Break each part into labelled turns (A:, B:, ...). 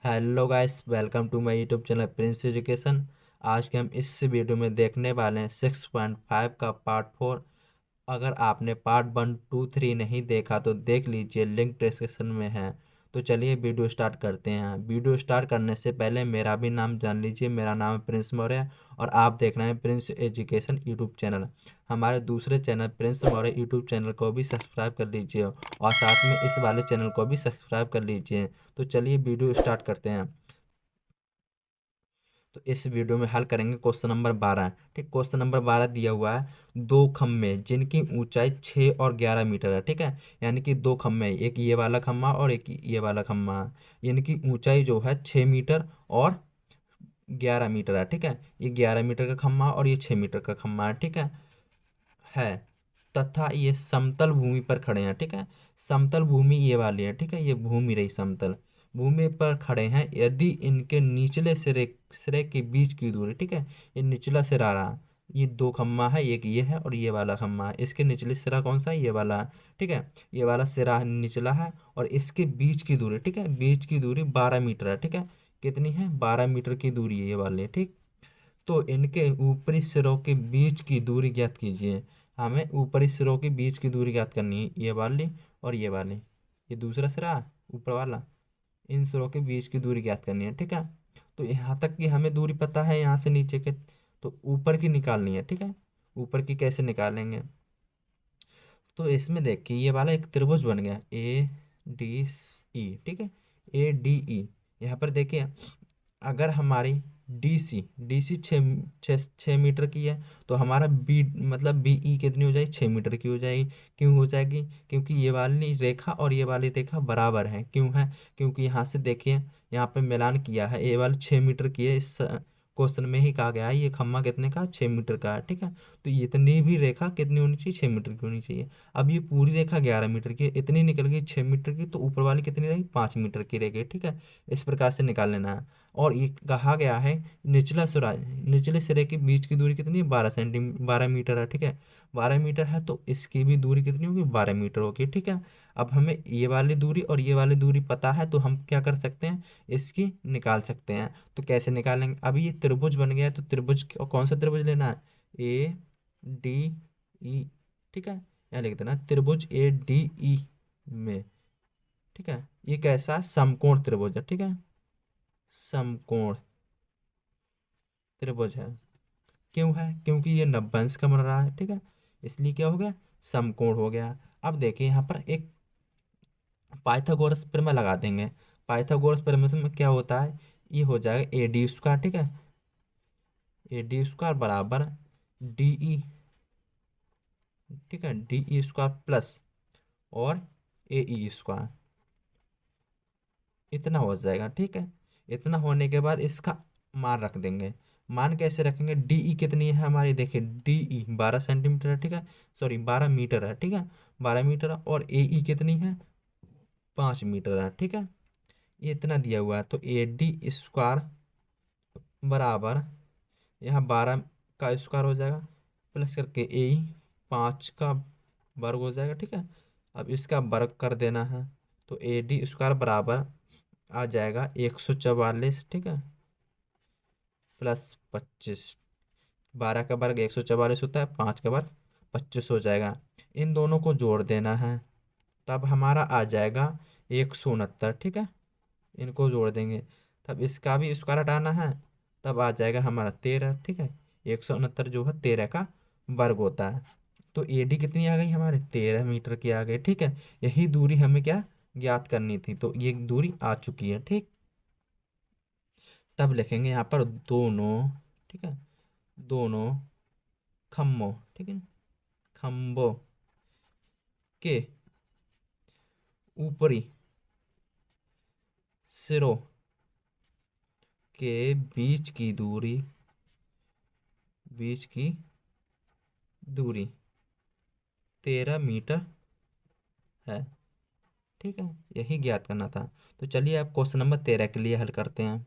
A: Hello guys, welcome to my YouTube channel Prince Education. आज के हम इस वीडियो में देखने वाले हैं 6.5 का पार्ट 4। अगर आपने पार्ट 1, 2, 3 नहीं देखा तो देख लीजिए, लिंक डिस्क्रिप्शन में है। तो चलिए वीडियो स्टार्ट करते हैं। वीडियो स्टार्ट करने से पहले मेरा भी नाम जान लीजिए। मेरा नाम है प्रिंस मौर्य और आप देख रहे हैं प्रिंस एजुकेशन यूट्यूब चैनल। हमारे दूसरे channel Prince Maurya YouTube channel को भी सब्सक्राइब कर लीजिए और साथ में इस वाले चैनल को भी सब्सक्राइब कर लीजिए। तो चलिए वीडियो स्टार्ट करते हैं। तो इस वीडियो में हल करेंगे क्वेश्चन नंबर 12। ठीक, क्वेश्चन नंबर 12 दिया हुआ है दो खम्भे जिनकी ऊंचाई 6 और 11 मीटर है। ठीक है, यानी कि दो खम्भे, एक ये वाला खम्भा और एक ये वाला खम्भा है। इनकी ऊंचाई जो है 6 मीटर और 11 मीटर है। ठीक है, ये 11 मीटर का खम्भा और ये 6 मीटर का खम्भा है। ठीक है तथा ये समतल भूमि पर खड़े हैं। ठीक है, समतल भूमि ये वाली है। ठीक है, ये भूमि रही समतल भूमि पर खड़े हैं यदि इनके निचले सिरे सिरे के बीच की दूरी। ठीक है, ये निचला सिरा रहा, ये दो खम्भा है, एक ये है और ये वाला खम्भा है। इसके निचले सिरा कौन सा है? ये वाला है। ठीक है, ये वाला सिरा निचला है और इसके बीच की दूरी, ठीक है, बीच की दूरी 12 मीटर है। ठीक है, कितनी है? 12 मीटर की दूरी है ये वाली। ठीक, तो इनके ऊपरी सिरों के बीच की दूरी ज्ञात कीजिए। हमें ऊपरी सिरों के बीच की दूरी ज्ञात करनी है, ये वाली और ये वाली। ये दूसरा सिरा ऊपर वाला, इन सिरों के बीच की दूरी ज्ञात करनी है। ठीक है, तो यहाँ तक की हमें दूरी पता है, यहाँ से नीचे के, तो ऊपर की निकालनी है। ठीक है, ऊपर की कैसे निकालेंगे? तो इसमें देखिए ये वाला एक त्रिभुज बन गया ADE। ठीक है, ADE। यहाँ पर देखिए, अगर हमारी डी सी 6 मीटर की है तो हमारा बी मतलब BE कितनी हो जाएगी? 6 मीटर की हो जाएगी। क्यों हो जाएगी? क्योंकि ये वाली रेखा और ये वाली रेखा बराबर है। क्यों है? क्योंकि यहाँ से देखिए, यहाँ पे मिलान किया है, ये वाली 6 मीटर की है। इस क्वेश्चन में ही कहा गया है ये खम्मा कितने का? 6 मीटर का है। ठीक है, तो ये इतनी भी रेखा कितनी होनी चाहिए? 6 मीटर की होनी चाहिए। अब ये पूरी रेखा 11 मीटर की है, इतनी निकल गई 6 मीटर की, तो ऊपर वाली कितनी रहेगी? 5 मीटर की रहेगी। ठीक है, इस प्रकार से निकाल लेना है। और ये कहा गया है निचला सिरा, निचले सिरे के बीच की दूरी कितनी है? 12 मीटर है। ठीक है, 12 मीटर है तो इसकी भी दूरी कितनी होगी? 12 मीटर होगी। ठीक है, अब हमें ये वाली दूरी और ये वाली दूरी पता है तो हम क्या कर सकते हैं? इसकी निकाल सकते हैं। तो कैसे निकालेंगे? अभी ये त्रिभुज बन गया है तो त्रिभुज कौन सा त्रिभुज लेना है? ADE। ठीक है, यहाँ लिख देना त्रिभुज ADE में। ठीक है, ये कैसा? समकोण त्रिभुज है। ठीक है, समकोण त्रिभुज है। क्यों है? क्योंकि ये 90 अंश का बन रहा है। ठीक है, इसलिए क्या हो गया? समकोण हो गया। अब देखिए यहाँ पर एक पाइथागोरस प्रमेय लगा देंगे। पाइथागोरस प्रमेय में क्या होता है? ये हो जाएगा AD²। ठीक है, AD² बराबर DE। ठीक है, DE² प्लस और AE², इतना हो जाएगा। ठीक है, इतना होने के बाद इसका मान रख देंगे। मान कैसे रखेंगे? DE कितनी है हमारी? देखिए DE 12 सेंटीमीटर है। ठीक है, सॉरी 12 मीटर है। ठीक है, 12 मीटर है और AE कितनी है? 5 मीटर है। ठीक है, ये इतना दिया हुआ है तो AD² बराबर, यहाँ 12 का स्क्वायर हो जाएगा प्लस करके AE 5 का वर्ग हो जाएगा। ठीक है, अब इसका वर्ग कर देना है तो AD² बराबर आ जाएगा 144। ठीक है, +25। 12 का वर्ग 144 होता है, 5 का वर्ग 25 हो जाएगा। इन दोनों को जोड़ देना है, तब हमारा आ जाएगा 169। ठीक है, इनको जोड़ देंगे तब इसका भी स्क्वायर हटाना है, तब आ जाएगा हमारा 13। ठीक है, 169 जो है 13 का वर्ग होता है। तो AD कितनी आ गई हमारे? 13 मीटर की आ गई। ठीक है, यही दूरी हमें क्या ज्ञात करनी थी, तो ये दूरी आ चुकी है। ठीक, तब लिखेंगे यहाँ पर दोनों, ठीक है, दोनों खम्भों, ठीक है, खम्भों के ऊपरी सिरों के बीच की दूरी 13 मीटर है। ठीक है, यही ज्ञात करना था। तो चलिए अब क्वेश्चन नंबर 13 के लिए हल करते हैं।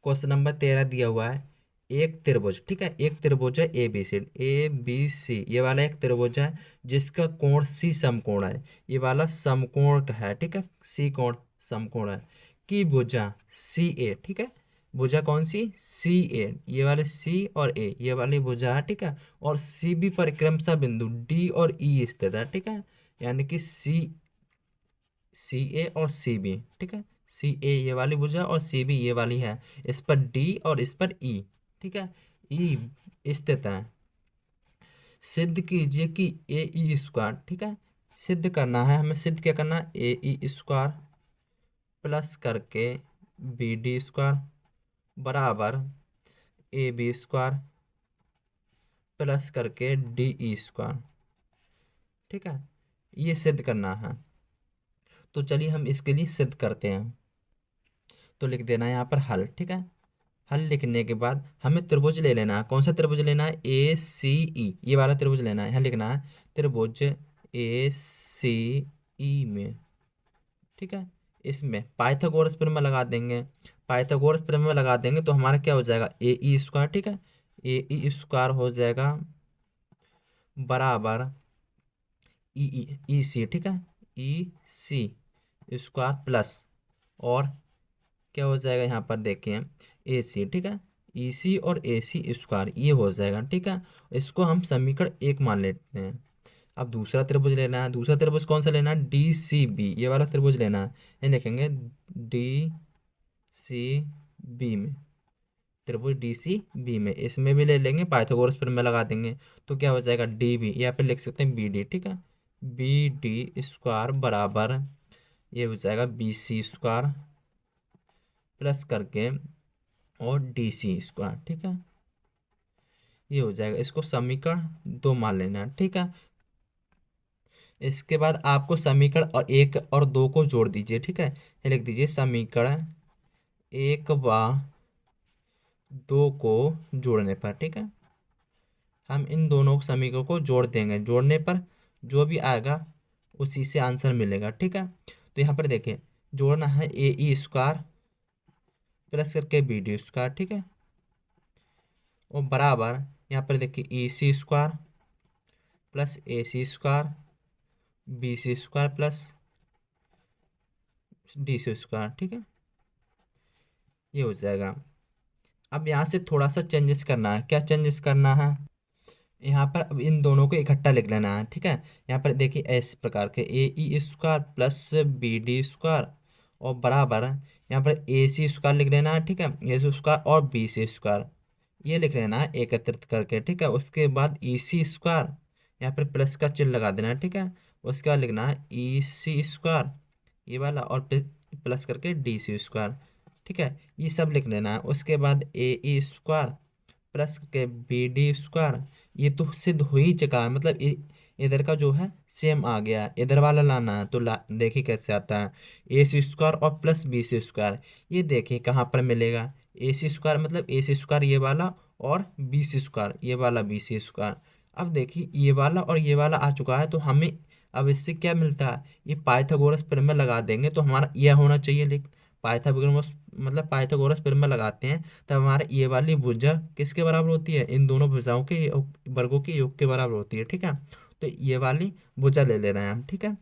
A: क्वेश्चन नंबर 13 दिया हुआ है एक त्रिभुज। ठीक है, एक त्रिभुज है ABC, ये वाला एक त्रिभुज है जिसका कोण C समकोण है। ये वाला समकोण का है। ठीक है, C कोण समकोण है। की भुजा सी ए, ठीक है। भुजा कौन सी, सी ए, ये वाले सी और ए, ये वाली भुजा है, ठीक है। और सी बी पर क्रमशः बिंदु डी और ई स्थित है, ठीक है। यानी कि सी ए और सी बी, ठीक है। सी ए ये वाली भुजा और सी बी ये वाली है, इस पर डी और इस पर ई, ठीक है, ई स्थित है। सिद्ध कीजिए कि ए ई स्क्वायर, ठीक है। सिद्ध करना है हमें, सिद्ध क्या करना है, ए ई स्क्वायर प्लस करके बी डी स्क्वायर बराबर ए बी स्क्वायर प्लस करके डी ई स्क्वायर, ठीक है। ये सिद्ध करना है। तो चलिए हम इसके लिए सिद्ध करते हैं। तो लिख देना है यहाँ पर हल, ठीक है। हल लिखने के बाद हमें त्रिभुज ले लेना है। कौन सा त्रिभुज लेना है, ए सी ई, ये वाला त्रिभुज लेना है। यहाँ लिखना है त्रिभुज ए सी ई में, ठीक है। इसमें पाइथागोरस प्रमेय लगा देंगे। पाइथागोरस प्रमेय लगा देंगे तो हमारा क्या हो जाएगा, ए ई स्क्वायर, ठीक है। ए ई स्क्वायर हो जाएगा बराबर ई सी, ठीक है। ई सी स्क्वायर प्लस, और क्या हो जाएगा यहाँ पर देखिए ए सी, ठीक है। ई सी और ए सी स्क्वायर ये हो जाएगा, ठीक है। इसको हम समीकरण एक मान लेते हैं। अब दूसरा त्रिभुज लेना है। दूसरा त्रिभुज कौन सा लेना है, डी सी बी, ये वाला त्रिभुज लेना है। ये लिखेंगे डी सी बी में, त्रिभुज डी सी बी में, इसमें भी ले लेंगे पाइथागोरस प्रमेय लगा देंगे। तो क्या हो जाएगा डी बी, या फिर लिख सकते हैं बी डी, ठीक है। बी डी स्क्वायर बराबर ये हो जाएगा बी सी स्क्वायर प्लस करके और डी सी स्क्वायर, ठीक है। ये हो जाएगा, इसको समीकरण दो मान लेना है, ठीक है। इसके बाद आपको समीकरण और एक और दो को जोड़ दीजिए, ठीक है। ये लिख दीजिए समीकरण एक व दो को जोड़ने पर, ठीक है। हम इन दोनों समीकरणों को जोड़ देंगे। जोड़ने पर जो भी आएगा उसी से आंसर मिलेगा, ठीक है। तो यहाँ पर देखिए जोड़ना है ए ई स्क्वायर प्लस करके बी डी स्क्वायर, ठीक है। और बराबर यहाँ पर देखिए E C square plus A C square B C square plus D C square, ठीक है। ये हो जाएगा। अब यहाँ से थोड़ा सा चेंजेस करना है। क्या चेंजेस करना है, यहाँ पर अब इन दोनों को इकट्ठा लिख लेना है, ठीक है। यहाँ पर देखिए इस प्रकार के A E square plus B D square और बराबर यहाँ पर ए सी स्क्वायर लिख लेना है, ठीक है। ए सी स्क्वायर और बी सी स्क्वायर ये लिख लेना है एकत्रित करके, ठीक है। उसके बाद ई सी स्क्वायर यहाँ पर प्लस का चिन्ह लगा देना है, ठीक है। उसके बाद लिखना है ई सी स्क्वायर ये वाला और प्लस करके डी सी स्क्वायर, ठीक है। ये सब लिख लेना है। उसके बाद ए ई स्क्वायर प्लस के बी डी स्क्वायर ये तो सिद्ध हो ही चुका है, मतलब इधर का जो है सेम आ गया है। इधर वाला लाना है तो देखिए कैसे आता है, ए सी स्क्वायर और प्लस बी सी स्क्वायर। ये देखिए कहाँ पर मिलेगा, ए सी स्क्वायर मतलब ए सी स्क्वायर ये वाला और बी सी स्क्वायर ये वाला बी सी स्क्वायर। अब देखिए ये वाला और ये वाला आ चुका है तो हमें अब इससे क्या मिलता है, ये पाइथागोरस प्रमेय लगा देंगे तो हमारा यह होना चाहिए। लेकिन पाइथागोरस मतलब पाइथागोरस प्रमेय लगाते हैं तब हमारे ये वाली भुजा किसके बराबर होती है, इन दोनों भुजाओं के वर्गों के योग के बराबर होती है, ठीक है। तो ये वाली भुजा ले ले रहे हैं हम, ठीक है।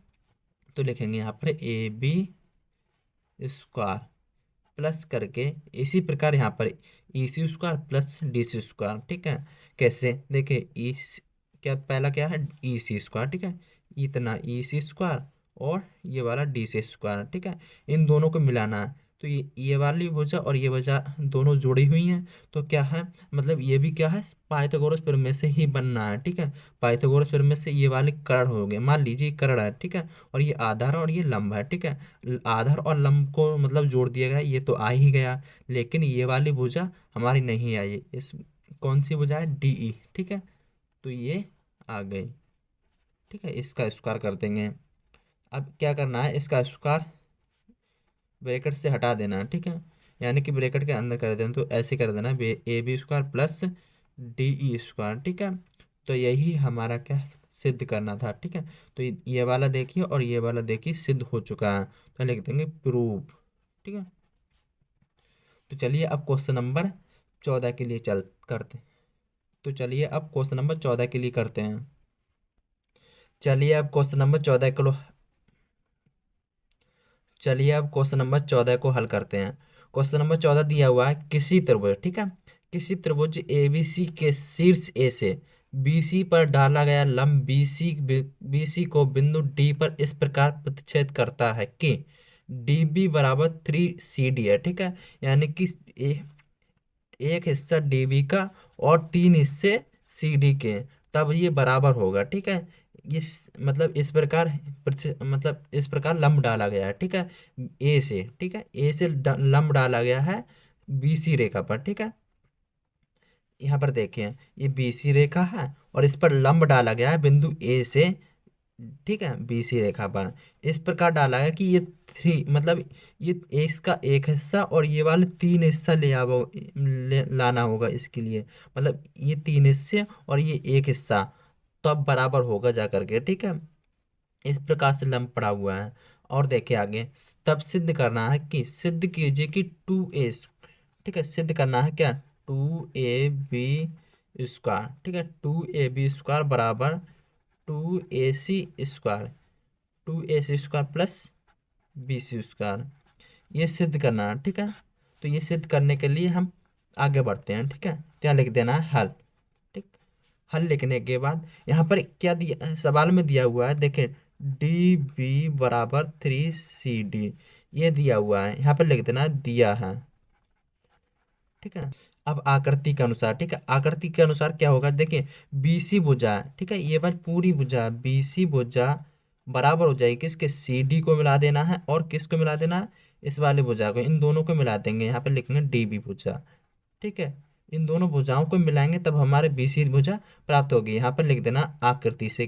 A: तो लिखेंगे यहाँ पर ए बी स्क्वायर प्लस करके इसी प्रकार यहाँ पर E C square plus D C square, ठीक है। कैसे देखिए क्या पहला क्या है ई सी स्क्वायर, ठीक है। इतना ई सी स्क्वायर और ये वाला डी सी स्क्वायर, ठीक है। इन दोनों को मिलाना है तो ये वाली भुजा और ये भुजा दोनों जुड़ी हुई हैं तो क्या है, मतलब ये भी क्या है पाइथागोरस प्रमेय से ही बनना है, ठीक है। पाइथागोरस प्रमेय से ये वाले कर्ण हो गए, मान लीजिए कर्ण है, ठीक है। और ये आधार और ये लंब है, ठीक है। आधार और लंब को मतलब जोड़ दिया गया, ये तो आ ही गया। लेकिन ये वाली भुजा हमारी नहीं आई, इस कौन सी भुजा है डी ई, ठीक है। तो ये आ गई, ठीक है। इसका स्क्वायर कर देंगे। अब क्या करना है, इसका स्क्वायर ब्रैकेट से हटा देना है, ठीक है। यानी कि ब्रैकेट के अंदर कर देना, तो ऐसे कर देना A B square plus D E square, ठीक है। तो यही हमारा क्या सिद्ध करना था, ठीक है। तो ये वाला देखिए और ये वाला देखिए सिद्ध हो चुका है तो लिख देंगे प्रूव, ठीक है। तो चलिए अब क्वेश्चन नंबर 14 के लिए चल करते हैं। तो चलिए अब क्वेश्चन नंबर 14 के लिए करते हैं। चलिए अब क्वेश्चन नंबर 14 को चलिए अब क्वेश्चन नंबर 14 को हल करते हैं। क्वेश्चन नंबर 14 दिया हुआ है, किसी त्रिभुज, ठीक है, किसी त्रिभुज एबीसी के शीर्ष ए से बीसी पर डाला गया लंब बीसी बीसी को बिंदु डी पर इस प्रकार प्रतिच्छेद करता है कि डीबी बराबर 3 CD है, ठीक है। यानी कि एक हिस्सा डीबी का और 3 हिस्से सीडी के, तब ये बराबर होगा, ठीक है। मतलब इस प्रकार मतलब इस प्रकार लंब डाला गया है, ठीक है, ए से, ठीक है, ए से लंब डाला गया है बीसी रेखा पर, ठीक है। यहाँ पर देखिए ये बीसी रेखा है और इस पर लंब डाला गया है बिंदु ए से, ठीक है, बीसी रेखा पर इस प्रकार डाला है कि ये मतलब ये इसका एक हिस्सा और ये वाले 3 हिस्सा लाना होगा इसके लिए, मतलब ये 3 हिस्से और ये एक हिस्सा, तब बराबर होगा जा करके, ठीक है। इस प्रकार से लंब पड़ा हुआ है। और देखिए आगे, तब सिद्ध करना है कि सिद्ध कीजिए कि 2A, ठीक है, सिद्ध करना है क्या, 2AB², ठीक है, 2AB² बराबर 2AC², 2AC² प्लस BC², ये सिद्ध करना है, ठीक है। तो ये सिद्ध करने के लिए हम आगे बढ़ते हैं, ठीक है। क्या लिख देना है, हल, ठीक। हल लिखने के बाद यहाँ पर क्या दिया सवाल में दिया हुआ है, देखें DB बराबर 3CD, ये दिया हुआ है, यहाँ पर लिख देना है दिया है, ठीक है। अब आकृति के अनुसार, ठीक है, आकृति के अनुसार क्या होगा, देखिए बीसी भुजा, ठीक है, ये बार पूरी भुजा बीसी भुजा बराबर हो जाएगी किसके, सीडी को मिला देना है, और किसको मिला देना है, इस वाले भुजा को, इन दोनों को मिला देंगे, यहाँ पे लिखेंगे डीबी भुजा, ठीक है। इन दोनों भुजाओं को मिलाएंगे तब हमारे बीसी भुजा प्राप्त होगी, यहाँ पर लिख देना आकृति से,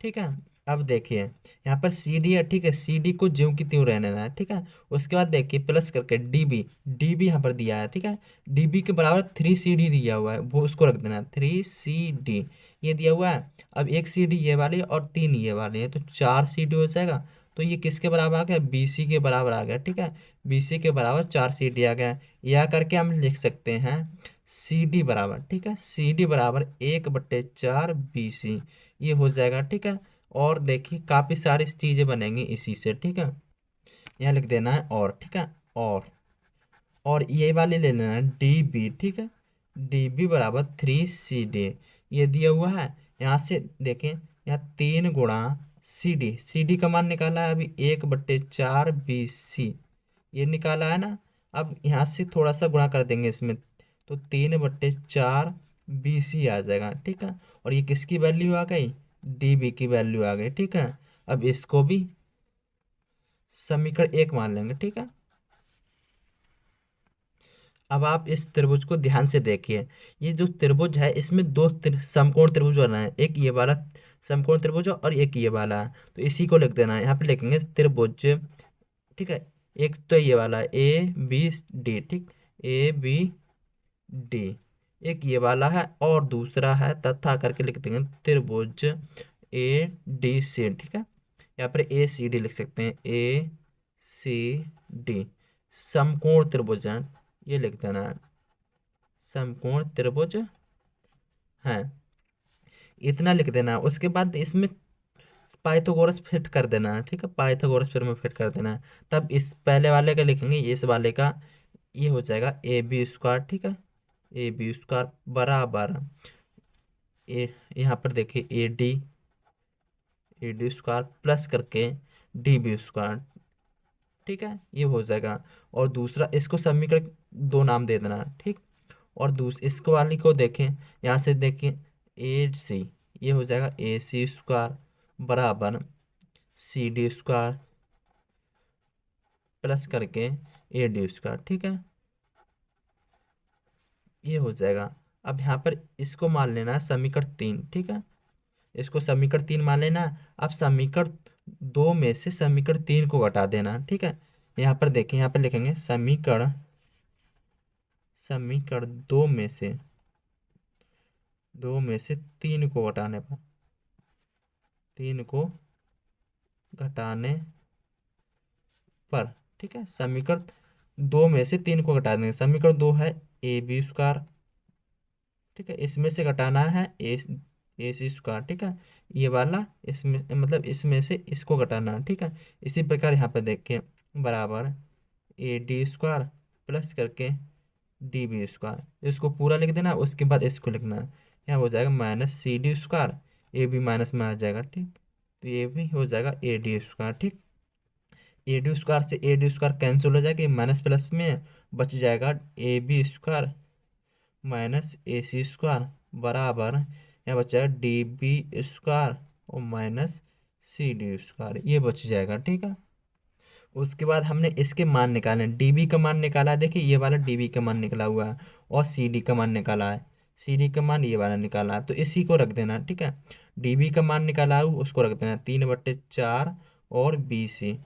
A: ठीक है। अब देखिए यहाँ पर सी डी है, ठीक है, सी डी को ज्यों की त्यों रहने देना है, ठीक है। उसके बाद देखिए प्लस करके डीबी, डीबी यहाँ पर दिया है, ठीक है, डीबी के बराबर 3CD दिया हुआ है, वो उसको रख देना है 3CD, ये दिया हुआ है। अब एक CD ये वाली और 3 ये वाली है, तो 4CD हो जाएगा। तो ये किसके बराबर आ गया, बीसी के बराबर आ गया, ठीक है, बीसी के बराबर 4CD आ गया। यह करके हम लिख सकते हैं सी डी बराबर, ठीक है, सी डी बराबर 1/4 BC, ये हो जाएगा, ठीक है। और देखिए काफ़ी सारी चीज़ें बनेंगी इसी से, ठीक है। यहाँ लिख देना है और, ठीक है, और ये वाले ले लेना है डी बी, ठीक है, डी बी बराबर 3CD, ये दिया हुआ है। यहाँ से देखें, यहाँ 3 गुणा सी डी का मान निकाला है अभी 1/4 BC, ये निकाला है ना। अब यहाँ से थोड़ा सा गुणा कर देंगे इसमें, तो 3/4 BC आ जाएगा, ठीक है। और ये किसकी वैल्यू आ गई, डीबी की वैल्यू आ गई, ठीक है। अब इसको भी समीकरण 1 मान लेंगे, ठीक है। अब आप इस त्रिभुज को ध्यान से देखिए, ये जो त्रिभुज है इसमें दो समकोण त्रिभुज बना है, एक ये वाला समकोण त्रिभुज है और एक ये वाला है, तो इसी को लिख देना है, यहाँ पे लिखेंगे त्रिभुज, ठीक है। एक तो ये वाला ABD, ठीक, ABD, एक ये वाला है और दूसरा है तथा करके लिख देंगे त्रिभुज ADC, ठीक है। यहाँ पर ACD लिख सकते हैं, ACD समकोण त्रिभुज है, ये लिख देना है समकोण त्रिभुज है, इतना लिख देना है। उसके बाद इसमें पाइथागोरस फिट कर देना है, ठीक है, पाइथागोरस फिर में फिट कर देना है, तब इस पहले वाले का लिखेंगे, इस वाले का ये हो जाएगा AB², ठीक है, AB² बराबर ए, यहाँ पर देखिए AD² प्लस करके DB², ठीक है, ये हो जाएगा। और दूसरा इसको समीकरण 2 नाम दे देना, ठीक। और इसको वाली को देखें, यहाँ से देखें AC, ये हो जाएगा AC² बराबर CD² प्लस करके AD², ठीक है, ये हो जाएगा। अब यहाँ पर इसको मान लेना है समीकरण 3, ठीक है, इसको समीकरण 3 मान लेना है। अब समीकरण 2 में से समीकरण 3 को घटा देना, ठीक है। यहाँ पर देखें, यहाँ पर लिखेंगे समीकरण समीकरण 2 में से 3 को घटाने पर, 3 को घटाने पर, ठीक है, समीकरण 2 में से 3 को घटा देंगे। समीकरण 2 है AB², ठीक है, इसमें से घटाना है AC², ठीक है, ये वाला इसमें मतलब इसमें से इसको घटाना है, ठीक है। इसी प्रकार यहाँ पर देखिए बराबर ए डी स्क्वायर प्लस करके डी बी स्क्वायर, इसको पूरा लिख देना, उसके बाद इसको लिखना है। यहाँ हो जाएगा minus C D square, A B minus में आ जाएगा, ठीक। तो ये भी हो जाएगा ए डी स्क्वायर, ठीक। ए डी स्क्वायर से ए डी स्क्वायर कैंसिल हो जाएगा, माइनस प्लस में बच जाएगा A B square minus A C square बराबर यहाँ बच जाएगा डी बी स्क्वायर और माइनस सी डी स्क्वायर, ये बच जाएगा, ठीक है। उसके बाद हमने इसके मान निकाले, डीबी का मान निकाला है, देखिए ये वाला डीबी का मान निकला हुआ है, और सीडी का मान निकाला है, सीडी का मान ये वाला निकाला है, तो इसी को रख देना, ठीक है। डीबी का मान निकाला है उसको रख देना 3/4 और बी सी,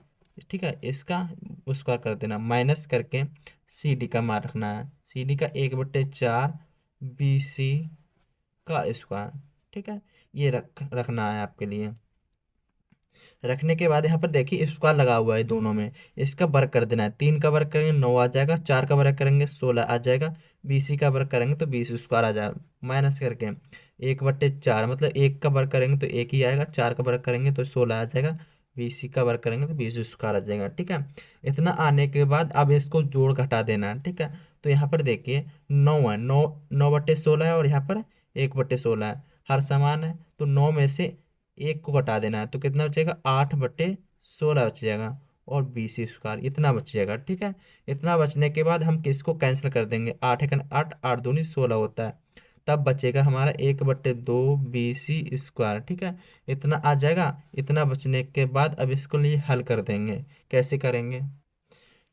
A: ठीक है। इसका उसका कर देना माइनस करके सीडी का मान रखना है, सीडी का 1/4 बी सी का स्क्वायर, ठीक है। ये रखना है आपके लिए। रखने के बाद यहाँ पर देखिए स्क्वायर लगा हुआ है दोनों में, इसका वर्ग कर देना है, 3 का वर्ग करेंगे 9 आ जाएगा, 4 का वर्ग करेंगे 16 आ जाएगा, बीसी का वर्ग करेंगे तो 20 स्क्वायर आ जाएगा, माइनस करके 1/4 मतलब 1 का वर्ग करेंगे तो 1 ही आएगा, 4 का वर्ग करेंगे तो 16 आ जाएगा, बीसी का वर्ग करेंगे तो 20 स्क्वायर आ जाएगा, ठीक है। इतना आने के बाद अब इसको जोड़ घटा देना है, ठीक है। तो यहाँ पर देखिए 9 है, 9/16 है और यहाँ पर 1/16 है, हर समान है, तो 9 में से 1 को घटा देना है, तो कितना बचेगा 8/16 बच जाएगा, और 20 स्क्वायर इतना बच जाएगा, ठीक है। इतना बचने के बाद हम किसको कैंसिल कर देंगे, 8 8 दूनी 16 होता है, तब बचेगा हमारा 1/2 BC स्क्वायर, ठीक है। इतना आ जाएगा। इतना बचने के बाद अब इसको लिए हल कर देंगे, कैसे करेंगे,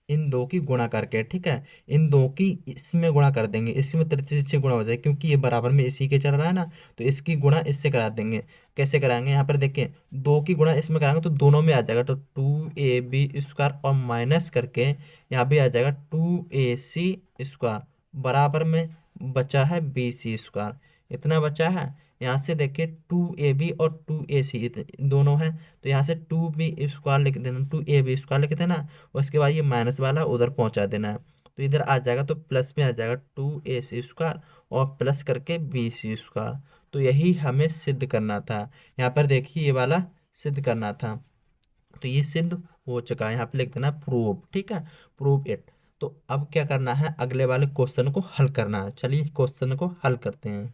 A: इन दो की गुणा करके, ठीक है। इन दो की इसमें गुणा कर देंगे, इसमें 33 से गुणा हो जाए, क्योंकि ये बराबर में इसी के चल रहा है ना, तो इसकी गुणा इससे करा देंगे। कैसे कराएंगे, यहाँ पर देखिए 2 की गुणा इसमें कराएंगे तो दोनों में आ जाएगा, तो 2AB स्क्वायर और माइनस करके यहाँ भी आ जाएगा 2AC स्क्वायर बराबर में बचा है BC स्क्वायर, इतना बचा है। यहाँ से देखिए 2AB और 2AC दोनों है, तो यहाँ से 2B स्क्वायर लिख देना, 2AB स्क्वायर लिख देना, उसके बाद ये माइनस वाला उधर पहुंचा देना है, तो इधर आ जाएगा, तो प्लस में आ जाएगा 2AC स्क्वायर और प्लस करके BC स्क्वायर। तो यही हमें सिद्ध करना था, यहाँ पर देखिए ये वाला सिद्ध करना था, तो ये सिद्ध हो चुका है, यहाँ पे लिख देना प्रूव, ठीक है, प्रूव इट। तो अब क्या करना है, अगले वाले क्वेश्चन को हल करना है, चलिए क्वेश्चन को हल करते हैं।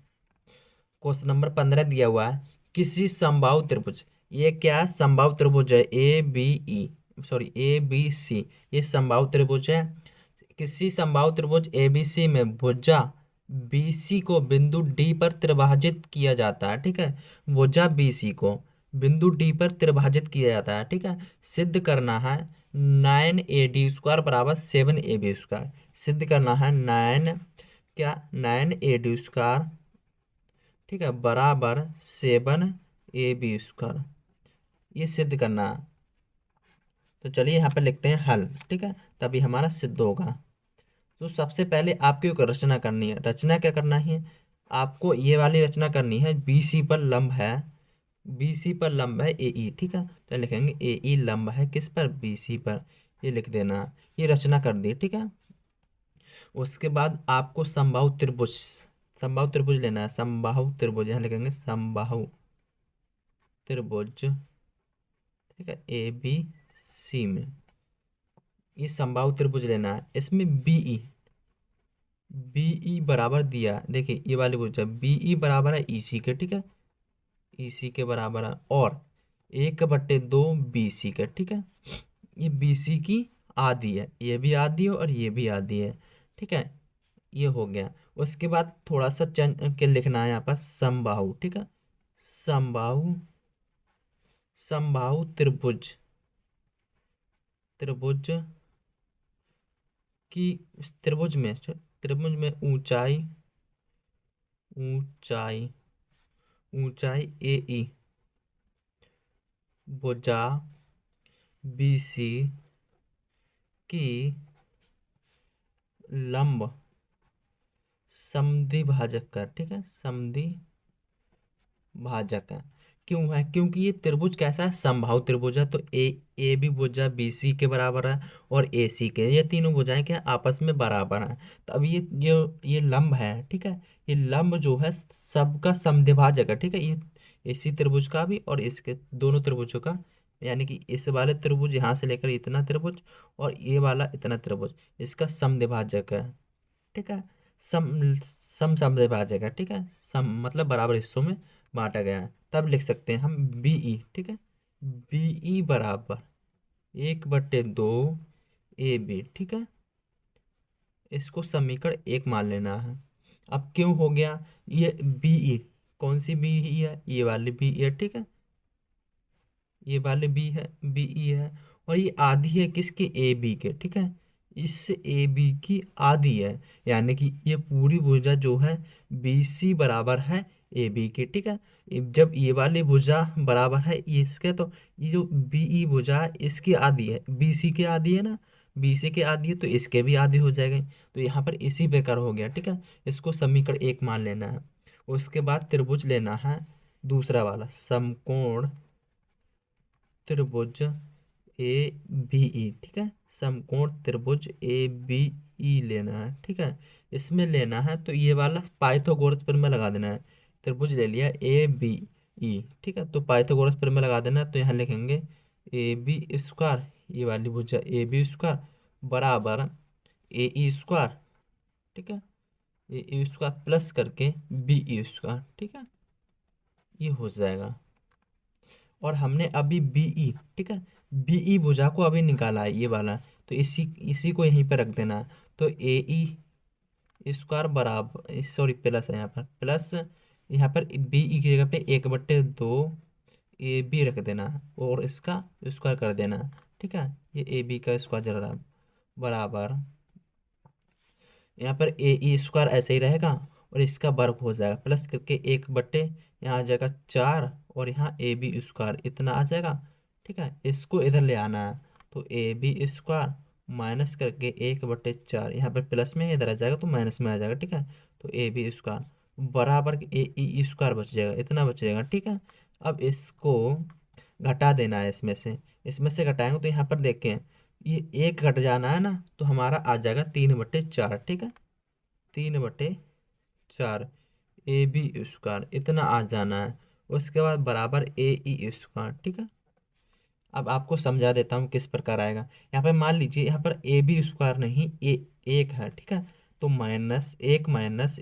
A: क्वेश्चन नंबर 15 दिया हुआ है, किसी समबाहु त्रिभुज, ये क्या है, समबाहु त्रिभुज है, ABC, ये समबाहु त्रिभुज है। किसी समबाहु त्रिभुज ABC में भुजा BC को बिंदु D पर त्रिभाजित किया जाता है, ठीक है। भुजा BC को बिंदु D पर त्रिभाजित किया जाता है, ठीक है। सिद्ध करना है 9AD स्क्वायर बराबर 7AB स्क्वायर, सिद्ध करना है 9AD स्क्वायर, ठीक है, बराबर 7AB स्क्वायर, ये सिद्ध करना है। तो चलिए यहाँ पर लिखते हैं हल, ठीक है, तभी हमारा सिद्ध होगा। तो सबसे पहले आपको एक रचना करनी है, रचना क्या करना है, आपको ये वाली रचना करनी है, BC पर लंब है, BC पर लंब है AE, ठीक है। तो लिखेंगे AE लंब है किस पर, BC पर, ये लिख देना, ये रचना कर दी, ठीक है। उसके बाद आपको समबाहु त्रिभुज, समबाहु त्रिभुज लेना है, समबाहु त्रिभुज यहाँ लिखेंगे समबाहु त्रिभुज, ठीक है, ABC में ये समबाहु त्रिभुज लेना है, इसमें बीई बराबर दिया, देखिए ये वाली भुजा बीई बराबर है EC के, ठीक है, EC के बराबर है, और 1/2 BC के, ठीक है। ये BC की आधी है, ये भी आधी है और ये भी आधी है, ठीक है, ये हो गया। उसके बाद थोड़ा सा चेंज के लिखना है यहाँ पर समबाहु, ठीक है, समबाहु, समबाहु त्रिभुज, त्रिभुज की त्रिभुज में ऊंचाई, ऊंचाई, ऊंचाई AE, भुजा BC की लंब समद्वि भाजक है, ठीक है, समद्वि भाजक है। क्यों है, क्योंकि ये त्रिभुज कैसा है, समबाहु त्रिभुज है, तो ए भी भुजा BC के बराबर है और AC के, ये तीनों भुजाएं क्या आपस में बराबर हैं। तो अब ये लंब है, ठीक है, ये लंब जो है सबका समद्विभाजक है, ठीक है, ये इसी त्रिभुज का भी और इसके दोनों त्रिभुजों का यानी कि इस वाले त्रिभुज यहाँ से लेकर इतना त्रिभुज और ये वाला इतना त्रिभुज, इसका समद्विभाजक है। ठीक है, सम सम समद्विभाजक है। ठीक है, सम मतलब बराबर हिस्सों में बांटा गया है। तब लिख सकते हैं हम बीई। ठीक है, बीई बराबर 1/2 ए बी। ठीक है, इसको समीकरण 1 मान लेना है। अब क्यों हो गया ये बीई? कौन सी बीई है? ये वाली बीई है। ठीक है, ये वाले बी है, बीई है। और ये आधी है किसके? ए बी के। ठीक है, इस ए बी की आधी है, यानी कि ये पूरी भुजा जो है बी सी बराबर है ए बी के। ठीक है, जब ये वाली भुजा बराबर है इसके, तो ये जो बीई भुजा है इसकी आधी है, बी सी की आधी है ना, बी सी की आधी है तो इसके भी आधी हो जाएगी। तो यहाँ पर इसी प्रकार हो गया। ठीक है, इसको समीकरण 1 मान लेना है। उसके बाद त्रिभुज लेना है दूसरा वाला, समकोण त्रिभुज ए बी ई। ठीक है, समकोण त्रिभुज ए बी ई लेना है। ठीक है, इसमें लेना है तो ये वाला पाइथागोरस प्रमेय लगा देना है। त्रिभुज ले लिया ए बी ई। ठीक है, तो पाइथागोरस प्रमेय लगा देना है। तो यहाँ लिखेंगे ए बी स्क्वायर, ये वाली भुजा ए बी स्क्वायर बराबर ए ई स्क्वायर। ठीक है, ए ई स्क्वायर प्लस करके बी ई स्क्वायर। ठीक है, ये हो जाएगा। और हमने अभी बीई, ठीक है, बीई भुजा को अभी निकाला है ये वाला, तो इसी इसी को यहीं पे रख देना है। तो ए ई स्क्वायर बराबर, सॉरी प्लस है यहाँ पर, प्लस यहाँ पर बीई की जगह पे 1/2 ए बी रख देना है और इसका स्क्वायर कर देना है। ठीक है, ये ए बी का स्क्वायर चल रहा है बराबर, यहाँ पर ए ई स्क्वायर ऐसे ही रहेगा और इसका वर्ग हो जाएगा, प्लस करके 1/, यहाँ आ जाएगा 4 और यहाँ ए बी स्क्वायर इतना आ जाएगा। ठीक है, इसको इधर ले आना है, तो ए बी स्क्वायर माइनस करके 1/4, यहाँ पर प्लस में है, इधर आ जाएगा तो माइनस में आ जाएगा। ठीक है, तो ए बी स्क्वायर बराबर ए ई स्क्वायर बच जाएगा, इतना बच जाएगा। ठीक है, अब इसको घटा देना है इसमें से घटाएंगे तो यहाँ पर देखें ये एक घट जाना है ना, तो हमारा आ जाएगा 3/4। ठीक है, 3/4 ए बी स्क्वायर इतना आ जाना है। उसके बाद बराबर ए ई स्क्वायर। ठीक है, अब आपको समझा देता हूँ किस प्रकार आएगा। यहाँ पर मान लीजिए यहाँ पर ए बी स्क्वायर नहीं, ए एक है। ठीक है, तो -1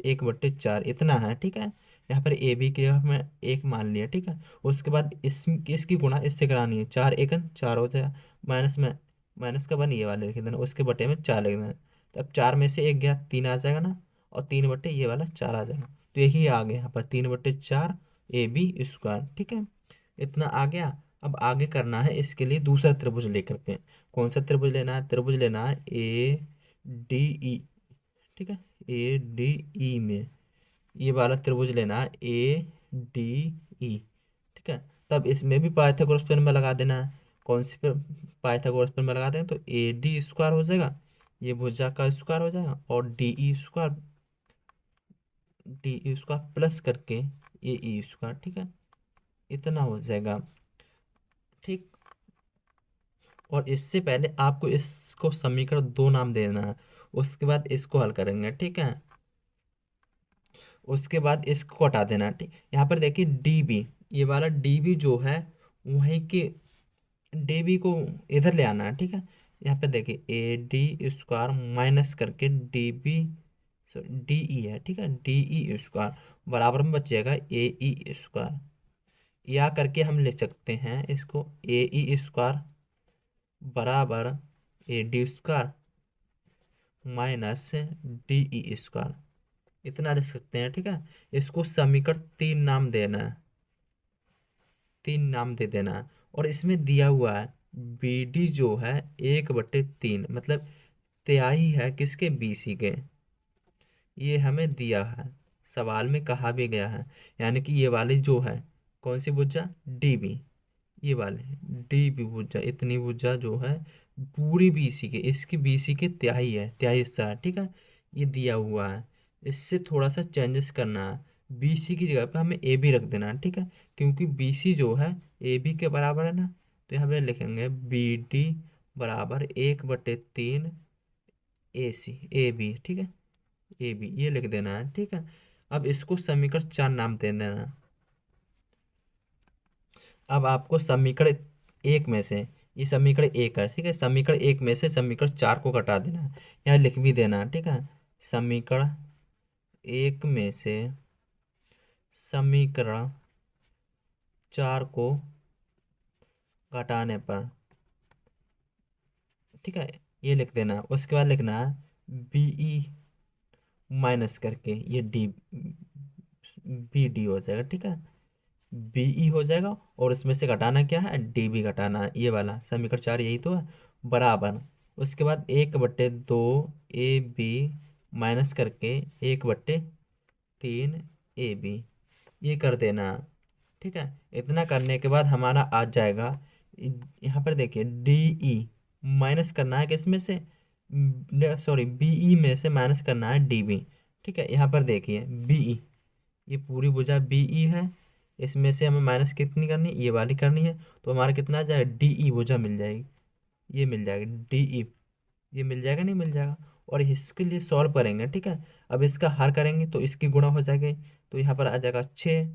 A: इतना है। ठीक है, यहाँ पर ए बी की जगह मैं 1 मान लिया। ठीक है, उसके बाद इसकी गुणा इससे करानी है, 4 हो जाएगा, माइनस में माइनस का 1 ये वाले लिख देना, उसके बटे में 4 लिख देना। तो अब 4 में से 1 गया, 3 आ जाएगा ना, और 3 ये वाला 4 आ जाएगा। तो यही आ गया यहाँ पर 3/4 ए बी स्क्वायर। ठीक है, इतना आ गया। अब आगे करना है इसके लिए दूसरा त्रिभुज लेकर के। कौन सा त्रिभुज लेना है? त्रिभुज लेना है ए डी ई। ठीक है, ए डी ई में ये वाला त्रिभुज लेना है ए डी ई। ठीक है, तब इसमें भी पाइथागोरस प्रमेय लगा देना है। कौन सी पर पाइथागोरस प्रमेय लगा दें तो ए डी स्क्वायर हो जाएगा, ये भुजा का स्क्वायर हो जाएगा, और डी ई स्क्वायर प्लस करके ए ई स्क्वायर। ठीक है, इतना हो जाएगा। ठीक, और इससे पहले आपको इसको समीकरण 2 नाम देना है, उसके बाद इसको हल करेंगे। ठीक है, उसके बाद इसको हटा देना है। ठीक, यहाँ पर देखिए डी बी, ये वाला डी बी जो है वहीं के डी बी को इधर ले आना है। ठीक है, यहाँ पे देखिए ए डी स्क्वायर माइनस करके डी बी, डी ई है। ठीक है, डी ई स्क्वायर बराबर में बच जाएगा ए ई स्क्वायर, या करके हम ले सकते हैं इसको ए ई स्क्वायर बराबर A D square minus D E square, इतना लिख सकते हैं। ठीक है, इसको समीकरण 3 नाम देना है, 3 नाम दे देना है। और इसमें दिया हुआ है बी डी जो है 1/3, मतलब तिहाई है किसके? बी सी के। ये हमें दिया है, सवाल में कहा भी गया है। यानी कि ये वाली जो है कौन सी भुजा? डी बी, ये वाले डी बी भुजा, इतनी भुजा जो है पूरी बीसी के, इसकी बीसी के तिहाई है, तिहाई हिस्सा है। ठीक है, ये दिया हुआ है। इससे थोड़ा सा चेंजेस करना है, बीसी की जगह पे हमें ए बी रख देना है। ठीक है, क्योंकि बीसी जो है ए बी के बराबर है ना, तो यहाँ पे लिखेंगे बी डी बराबर 1/3 ए सी ए बी। ठीक है, ए बी ये लिख देना है। ठीक है, अब इसको समीकरण 4 नाम दे देना है। अब आपको समीकरण एक में से, ये समीकरण एक है, ठीक है, समीकरण एक में से समीकरण चार को घटा देना है, यहाँ लिख भी देना है, ठीक है। समीकरण एक में से समीकरण चार को घटाने पर, ठीक है, ये लिख देना। उसके बाद लिखना है बीई माइनस करके ये डी, बी डी हो जाएगा, ठीक है, बीई हो जाएगा, और इसमें से घटाना क्या है, डी भी घटाना है, ये वाला समीकरण चार यही तो है, बराबर। उसके बाद 1/2 ए बी माइनस करके 1/3 ए बी, ये कर देना, ठीक है। इतना करने के बाद हमारा आ जाएगा, यहाँ पर देखिए डी ई माइनस करना है किस में से, सॉरी बीई में से माइनस करना है डी बी, ठीक है। यहाँ पर देखिए बीई, ये पूरी भुजा बीई है, इसमें से हमें माइनस कितनी करनी है, ये वाली करनी है, तो हमारा कितना आ जाएगा, डीई भुजा मिल जाएगी, ये मिल जाएगी डीई, ये मिल जाएगा, नहीं मिल जाएगा। और इसके लिए सॉल्व करेंगे, ठीक है। अब इसका हर करेंगे तो इसकी गुणा हो जाएगी, तो यहाँ पर आ जाएगा 6,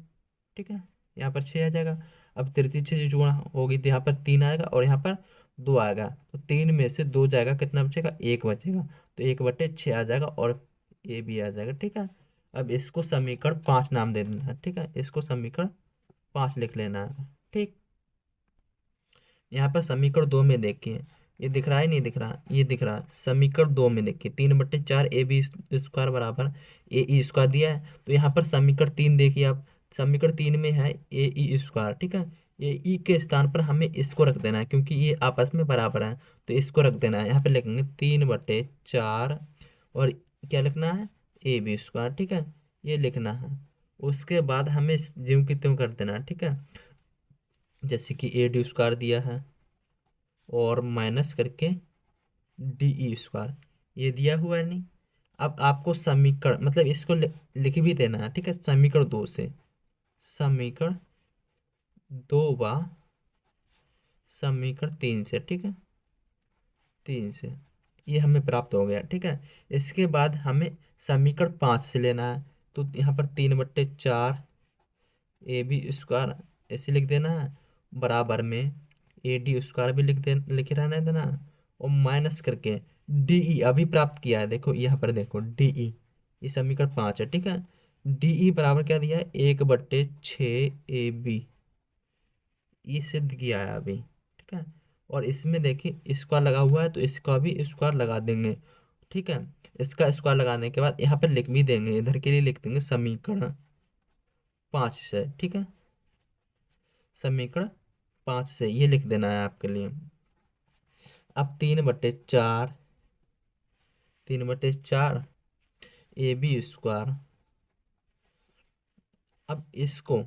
A: ठीक है, यहाँ पर 6 आ जाएगा। अब तृतीय से जो गुणा होगी तो यहाँ पर 3 आएगा, और यहाँ पर 2 आएगा, तो 3 में से 2 जाएगा, कितना बचेगा, 1 बचेगा, तो 1/6 आ जाएगा, और ये भी आ जाएगा, ठीक है। अब इसको समीकरण 5 नाम दे देना है, ठीक है, इसको समीकरण 5 लिख लेना है, ठीक। यहाँ पर समीकरण 2 में देखिए, ये दिख रहा है, नहीं दिख रहा, ये दिख रहा, समीकरण 2 में देखिए 3/4 ए बी स्क्वायर बराबर ए ई स्क्वायर दिया है, तो यहाँ पर समीकरण 3 देखिए आप, समीकरण 3 में है ए ई स्क्वायर, ठीक है। ए ई के स्थान पर हमें इसको रख देना है, क्योंकि ये आपस में बराबर है, तो इसको रख देना है, यहाँ पे लिखेंगे 3/4, और क्या लिखना है, ए बी स्क्वायर, ठीक है, ये लिखना है। उसके बाद हमें ज्यों की त्यों कर देना है, ठीक है, जैसे कि ए डी स्क्वायर दिया है, और माइनस करके डी ई स्क्वायर, ये दिया हुआ है, नहीं। अब आपको समीकरण मतलब इसको लिख भी देना है, ठीक है, समीकरण 2 से, समीकरण 2 व समीकरण 3 से, ठीक है, 3 से, ये हमें प्राप्त हो गया, ठीक है। इसके बाद हमें समीकरण 5 से लेना है, तो यहाँ पर 3/4 ए बी स्क्वायर ऐसे लिख देना है, बराबर में ए डी स्क्वायर भी लिख रहने देना, और माइनस करके डीई अभी प्राप्त किया है, देखो यहाँ पर देखो डीई, ये समीकरण 5 है, ठीक है। डीई बराबर क्या दिया है, 1/6 ए बी, ये सिद्ध किया है अभी, ठीक है। और इसमें देखिए स्क्वायर लगा हुआ है, तो इसका भी स्क्वायर लगा देंगे, ठीक है। इसका स्क्वायर लगाने के बाद यहाँ पर लिख भी देंगे, इधर के लिए लिख देंगे समीकरण 5 से, ठीक है, समीकरण 5 से ये लिख देना है आपके लिए। अब 3/4, 3/4 ए बी स्क्वायर, अब इसको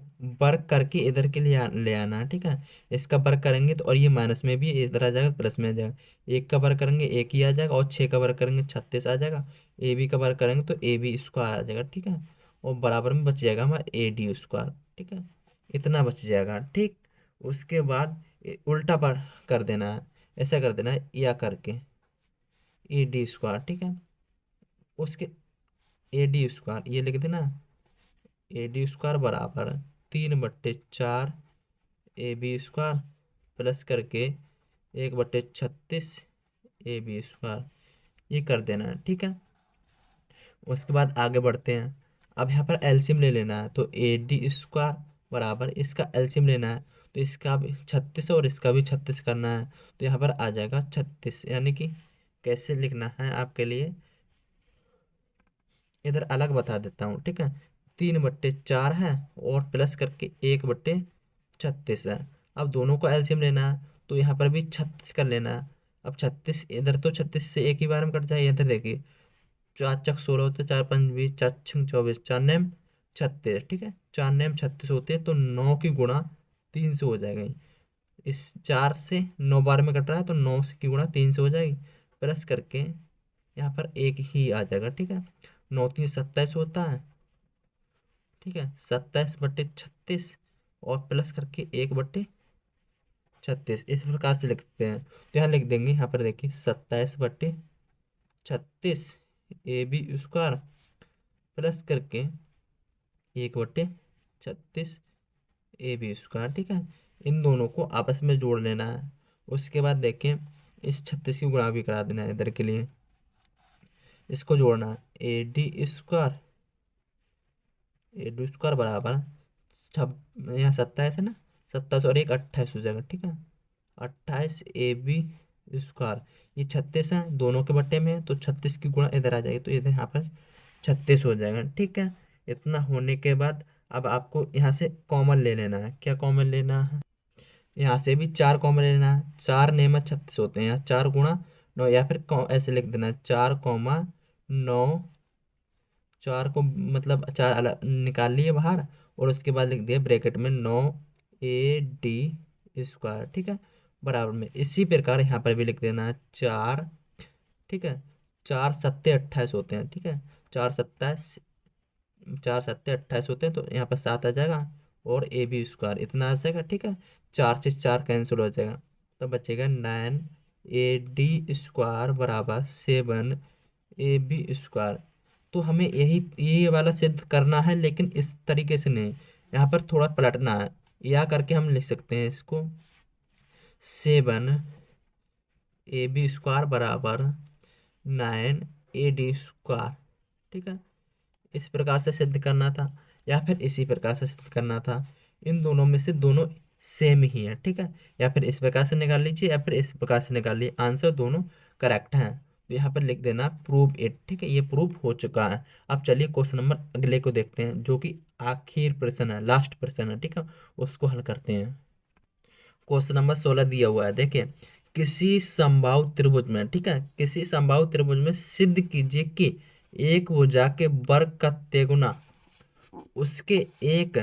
A: वर्क करके इधर के लिए ले आना है, ठीक है। इसका वर्क करेंगे तो, और ये माइनस में भी इधर आ जाएगा, प्लस में आ जाएगा, एक का वर्क करेंगे एक ही आ जाएगा, और 6 का वर्क करेंगे 36 आ जाएगा, ए बी का वर्क करेंगे तो ए बी स्क्वायर आ जाएगा, ठीक है। और बराबर में बच जाएगा हमारा ए डी स्क्वायर, ठीक है, इतना बच जाएगा, ठीक। उसके बाद उल्टा पर कर देना है, ऐसा कर देना है या करके ए डी स्क्वायर, ठीक है, उसके ए डी स्क्वायर ये लिख देना, ए डी स्क्वायर बराबर 3/4 ए बी स्क्वायर प्लस करके 1/36 ए बी स्क्वायर, ये कर देना है, ठीक है। उसके बाद आगे बढ़ते हैं। अब यहाँ पर एलसीएम ले लेना है, तो ए डी स्क्वायर बराबर इसका एलसीएम लेना है, तो इसका भी 36 और इसका भी 36 करना है, तो यहाँ पर आ जाएगा 36, यानी कि कैसे लिखना है आपके लिए, इधर अलग बता देता हूँ, ठीक है। 3/4 है, और प्लस करके 1/36 है। अब दोनों को एलसीएम लेना है, तो यहाँ पर भी 36 कर लेना है। अब 36 इधर, तो 36 से एक ही बार में कट जाए, इधर देखिए 4 × 16 होते, 4 × 5 = 20, 4 × 6 = 24, 4 × 9 = 36, ठीक है, 4 × 9 = 36 होते हैं, तो 9 की गुणा 3 से हो जाएगा, इस 4 से 9 बार में कट रहा है, तो 9 की गुणा 3 से हो जाएगी, प्लस करके यहाँ पर एक ही आ जाएगा, ठीक है। 9×3 = 27 होता है, ठीक है, 27/36, और प्लस करके 1/36, इस प्रकार से लिखते हैं। तो यहाँ लिख देंगे, यहाँ पर देखिए 27/36 ए बी स्क्वायर प्लस करके 1/36 ए बी स्क्वायर, ठीक है। इन दोनों को आपस में जोड़ लेना है। उसके बाद देखें, इस 36 की गुणा भी करा देना है इधर के लिए। इसको जोड़ना है, AD², AD² बराबर छब यहाँ 27 है ना, 27 और एक 28 हो जाएगा, ठीक है। 28 AB², ये 36 है, दोनों के बट्टे में है, तो 36 की गुणा इधर आ जाएगी, तो इधर यहाँ पर 36 हो जाएगा, ठीक है। इतना होने के बाद अब आपको यहाँ से कॉमन ले लेना है। क्या कॉमन लेना है? यहाँ से भी 4 कॉमन लेना है। 4 9 36 होते हैं, यहाँ 4 गुणा 9, या फिर ऐसे लिख देना है 4,9। 4 को मतलब 4 अलग निकाल लिए बाहर, और उसके बाद लिख दिया ब्रैकेट में 9AD², ठीक है। बराबर में इसी प्रकार यहाँ पर भी लिख देना है 4, ठीक है। 4 7 28 होते हैं, ठीक है। 4 27, 4 7 28 होते हैं, तो यहाँ पर 7 आ जाएगा, और AB² इतना आ जाएगा, ठीक है। 4 से 4 कैंसिल हो जाएगा, तो बचेगा 9AD² बराबर 7AB²। तो हमें यही ये वाला सिद्ध करना है, लेकिन इस तरीके से नहीं, यहाँ पर थोड़ा पलटना है। या करके हम लिख सकते हैं इसको, 7AB² बराबर 9AD², ठीक है। इस प्रकार से सिद्ध करना था, या फिर इसी प्रकार से सिद्ध करना था। इन दोनों में से दोनों सेम ही है, ठीक है। या फिर इस प्रकार से निकाल लीजिए, या फिर इस प्रकार से निकाल लीजिए, आंसर दोनों करेक्ट हैं। तो यहाँ पर लिख देना प्रूव इट, ठीक है। ये प्रूव हो चुका है। अब चलिए क्वेश्चन नंबर अगले को देखते हैं, जो कि आखिर प्रश्न है, लास्ट प्रश्न है, ठीक है। उसको हल करते हैं। क्वेश्चन नंबर 16 दिया हुआ है, देखिए। किसी समबाहु त्रिभुज में, ठीक है, किसी समबाहु त्रिभुज में सिद्ध कीजिए कि एक भुजा के वर्ग का तेगुना उसके एक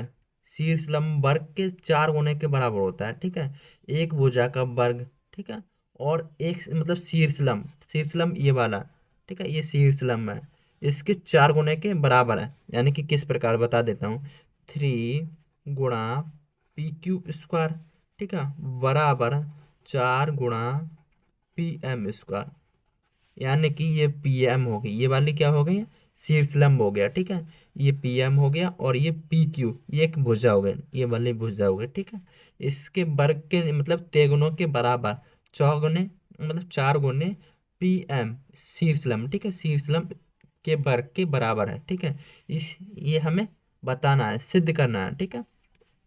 A: शीर्षलंब वर्ग के 4 गुने के बराबर होता है, ठीक है। एक भुजा का वर्ग, ठीक है, और एक मतलब शीर्षलंब, शीर्षलंब ये वाला, ठीक है, ये शीर्षलंब है, इसके 4 गुने के बराबर है। यानी कि किस प्रकार बता देता हूँ, 3 गुणा PQ², ठीक है, बराबर 4 गुणा PM²। यानी कि ये PM हो गई, ये वाली क्या हो गई, शीर्षलंब हो गया, ठीक है। ये PM हो गया, और ये PQ, ये एक भुजा हो गई, ये वाली भुजा हो गई, ठीक है। इसके वर्ग के मतलब तेगुनों के बराबर 4 गुने मतलब 4 गुने PM शीर्षलंब, ठीक है, शीर्षलंब के वर्ग के बराबर है, ठीक है। इस ये हमें बताना है, सिद्ध करना है, ठीक है।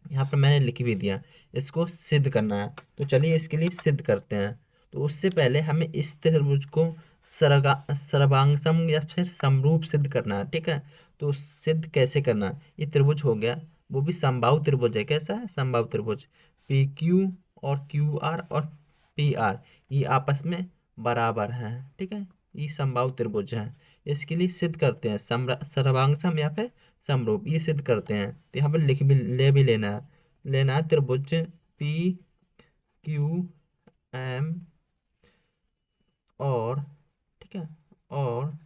A: यहाँ पर मैंने लिख भी दिया, इसको सिद्ध करना है। तो चलिए इसके लिए सिद्ध करते हैं। तो उससे पहले हमें इस त्रिभुज को सर्वांगसम या फिर समरूप सिद्ध करना है, ठीक है। तो सिद्ध कैसे करना है, ये त्रिभुज हो गया, वो भी समबाहु त्रिभुज है। कैसा है? समबाहु त्रिभुज। PQ और QR और PR ये आपस में बराबर हैं, ठीक है। ये समबाहु त्रिभुज है। इसके लिए सिद्ध करते हैं, सर्वांगसम या फिर समरूप, ये सिद्ध करते हैं। तो यहाँ पर लिख भी लेना है। त्रिभुज PQM और, ठीक है, और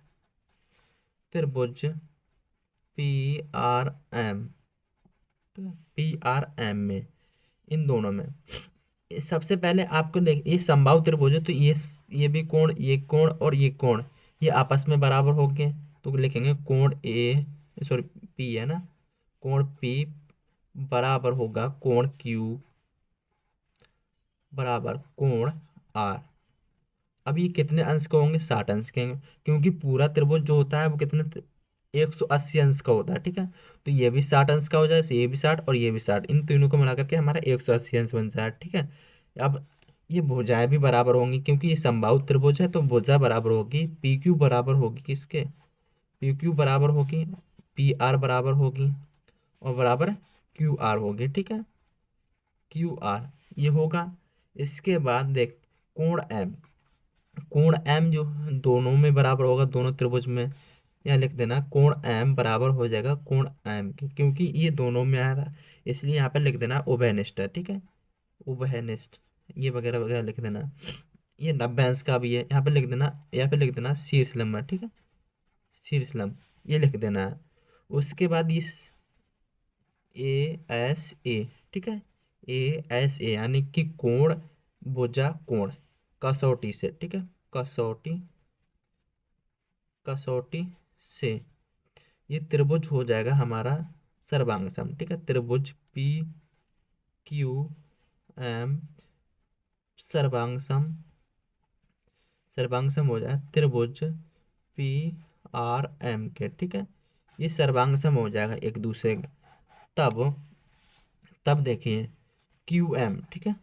A: त्रिभुज PRM, ठीक है, PRM में, इन दोनों में सबसे पहले आपको देख, ये समबाहु त्रिभुज है, तो ये भी कोण, ये कोण और ये कोण, ये आपस में बराबर हो गए। तो लिखेंगे कोण सॉरी P है ना, कोण P बराबर होगा कोण Q बराबर कोण R। अब ये कितने अंश के होंगे? 60 अंश के होंगे, क्योंकि पूरा त्रिभुज जो होता है वो कितने 180 अंश का होता है, ठीक है। तो ये भी 60 अंश का हो जाए, ये भी 60 और ये भी 60, इन तीनों को मिला करके हमारा 180 अंश बन जाए, ठीक है। अब ये भुजाएं भी बराबर होंगी, क्योंकि ये समबाहु त्रिभुज है, तो भुजा बराबर होगी, PQ बराबर होगी किसके? PQ बराबर होगी PR बराबर होगी, और बराबर QR होगी, ठीक है। QR ये होगा। इसके बाद देख, कोण M, कोण M जो दोनों में बराबर होगा, दोनों त्रिभुज में, यहाँ लिख देना कोण M बराबर हो जाएगा कोण M के, क्योंकि ये दोनों में आ रहा है, इसलिए यहाँ पे लिख देना उभयनिष्ठ है, ठीक है, उभयनिष्ठ, ये वगैरह वगैरह लिख देना। ये 90 अंश का भी है, यहाँ पे लिख देना, यहाँ पे लिख देना शीर्षलंब है, ठीक है, शीर्षलंब ये लिख देना है। उसके बाद ये ASA, ठीक है, ASA यानी कि कोण भुजा कोण कसौटी से, ठीक है, कसौटी, कसौटी से ये त्रिभुज हो जाएगा हमारा सर्वांग सम, ठीक है। त्रिभुज PQRS एम सर्वांगसम, सर्वांगसम हो जाए त्रिभुज पी आर एम के, ठीक है। ये सर्वांगसम हो जाएगा एक दूसरे के। तब तब देखिए क्यू एम, ठीक है,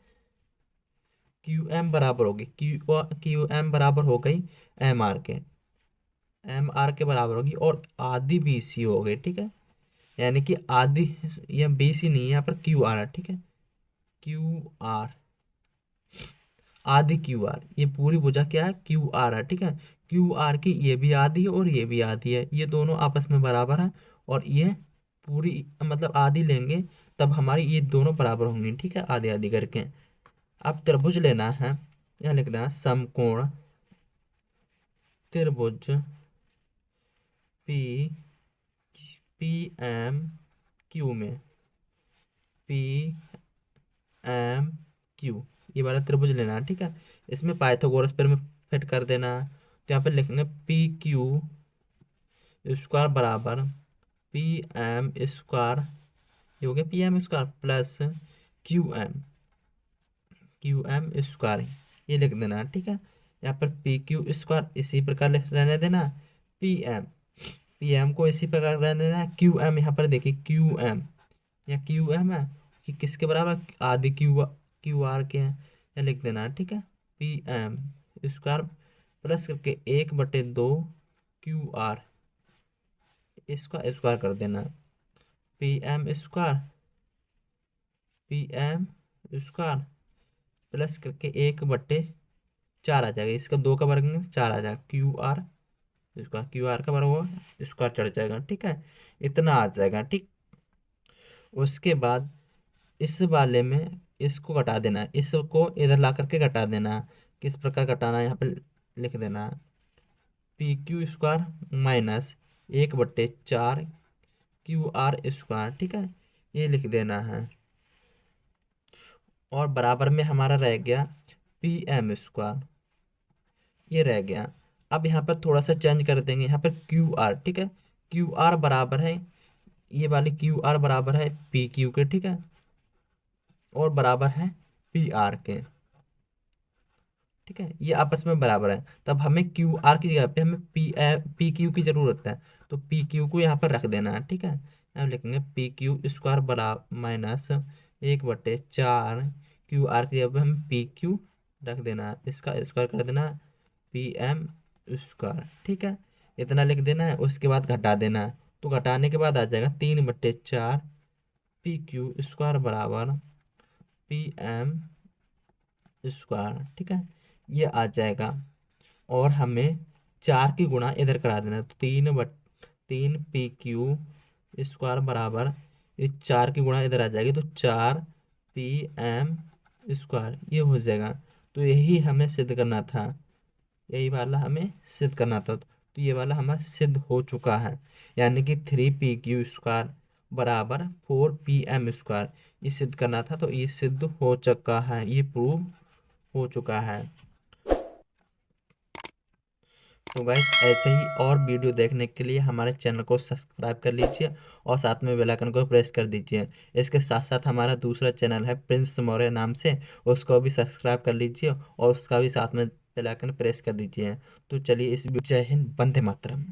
A: क्यू एम बराबर होगी, क्यू एम बराबर हो गई एम आर के, एम आर के बराबर होगी और आधी बी सी हो गई, ठीक है। यानी कि आधी, यह बी सी नहीं है, यहाँ पर क्यू आर है, ठीक है, क्यू आर, आधी क्यू आर, ये पूरी भुजा क्या है, क्यू आर है, ठीक है। क्यू आर की ये भी आधी है और ये भी आधी है, ये दोनों आपस में बराबर है, और ये पूरी मतलब आधी लेंगे तब हमारी ये दोनों बराबर होंगी, ठीक है, आधी आधी करके। अब त्रिभुज लेना है, यहाँ लिखना है समकोण त्रिभुज पी पी एम क्यू में, पी एम क्यू, ये वाला त्रिभुज लेना है, ठीक है। इसमें पाइथागोरस पर में फिट कर देना है। तो यहाँ पे लिखेंगे पी क्यू स्क्वायर बराबर पी एम स्क्वायर, ये हो गया P M square plus Q M square, ये लिख देना है, ठीक है। यहाँ पर पी क्यू स्क्वायर इसी प्रकार रहने देना, पी एम को इसी प्रकार रहने देना, क्यू एम यहाँ पर देखिए क्यू एम, यहाँ क्यू एम है कि किसके बराबर, आधे क्यू आर के हैं, यहाँ लिख देना है, ठीक है। पी एम स्क्वायर प्लस करके 1/2 क्यू आर, इसका स्क्वायर कर देना, P M square, P M square plus करके 1/4 आ जाएगा, इसका 2 का वर्ग में 4 आ जाएगा, क्यू आर का वर्ग होगा, स्क्वायर चढ़ जाएगा, ठीक है, इतना आ जाएगा, ठीक। उसके बाद इस वाले में इसको घटा देना है, इसको इधर ला करके घटा देना है। किस प्रकार घटाना है, यहाँ पे लिख देना है P Q square minus 1/4 Q R square, ठीक है, ये लिख देना है। और बराबर में हमारा रह गया पी एम स्क्वायर, ये रह गया। अब यहाँ पर थोड़ा सा चेंज कर देंगे, यहाँ पर क्यू आर, ठीक है, क्यू आर बराबर है, ये वाली क्यू आर बराबर है पी क्यू के, ठीक है, और बराबर है पी आर के, ठीक है, ये आपस में बराबर है। तब हमें क्यू आर की जगह पे हमें पी क्यू की जरूरत है, तो पी क्यू को यहाँ पर रख देना है, ठीक है। हम लिखेंगे पी क्यू स्क्वायर बराबर माइनस 1/4 क्यू आर की जगह पे हम पी क्यू रख देना है, इसका स्क्वायर कर देना पी एम स्क्वायर, ठीक है, इतना लिख देना है। उसके बाद घटा देना है, तो घटाने के बाद आ जाएगा 3/4 पी क्यू स्क्वायर बराबर पी एम स्क्वायर, ठीक है, ये आ जाएगा। और हमें 4 की गुणा इधर करा देना है, तो 3 पी क्यू स्क्वायर बराबर इस 4 की गुणा इधर आ जाएगी, तो 4 पी एम स्क्वायर, ये हो जाएगा। तो यही हमें सिद्ध करना था, यही वाला हमें सिद्ध करना था, तो ये वाला हमारा सिद्ध हो चुका है, यानी कि 3 पी क्यू स्क्वायर बराबर 4 पी एम स्क्वायर, ये सिद्ध करना था, तो ये सिद्ध हो चुका है, ये प्रूव हो चुका है। तो गाइस ऐसे ही और वीडियो देखने के लिए हमारे चैनल को सब्सक्राइब कर लीजिए और साथ में बेल आइकन को प्रेस कर दीजिए। इसके साथ साथ हमारा दूसरा चैनल है प्रिंस मौर्य नाम से, उसको भी सब्सक्राइब कर लीजिए और उसका भी साथ में बेल आइकन प्रेस कर दीजिए। तो चलिए इस जय हिंद, वंदे मातरम।